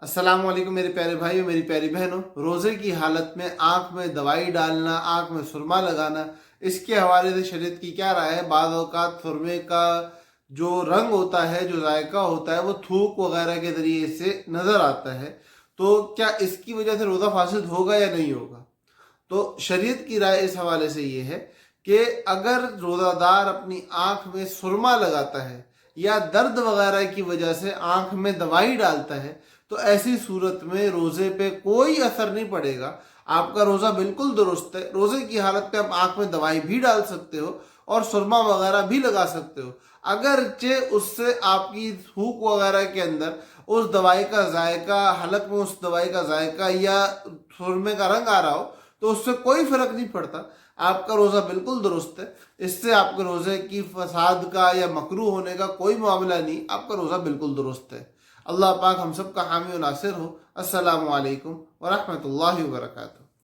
अस्सलाम वालेकुम मेरे प्यारे भाई और मेरी प्यारी बहनों। रोज़े की हालत में आँख में दवाई डालना, आँख में सुरमा लगाना, इसके हवाले से शरीयत की क्या राय है? बाज़ औक़ात सुरमे का जो रंग होता है, जो जायका होता है, वो थूक वगैरह के ज़रिए से नज़र आता है। तो क्या इसकी वजह से रोज़ा फासिद होगा या नहीं होगा? तो शरीयत की राय इस हवाले से ये है कि अगर रोज़ादार अपनी आँख में सुरमा लगाता है या दर्द वगैरह की वजह से आँख में दवाई डालता है, तो ऐसी सूरत में रोज़े पे कोई असर नहीं पड़ेगा। आपका रोज़ा बिल्कुल दुरुस्त है। रोज़े की हालत पे आप आँख में दवाई भी डाल सकते हो और सुरमा वगैरह भी लगा सकते हो, अगरचे उससे आपकी थूक वगैरह के अंदर उस दवाई का जायका, हलक में उस दवाई का जायका या सुरमे का रंग आ रहा हो, तो उससे कोई फर्क नहीं पड़ता। आपका रोज़ा बिल्कुल दुरुस्त है। इससे आपके रोज़े की फसाद का या मकरूह होने का कोई मामला नहीं। आपका रोज़ा बिल्कुल दुरुस्त है। अल्लाह पाक हम सब का हामी और नासिर हो। अस्सलामु अलैकुम व रहमतुल्लाहि व बरकातुहू।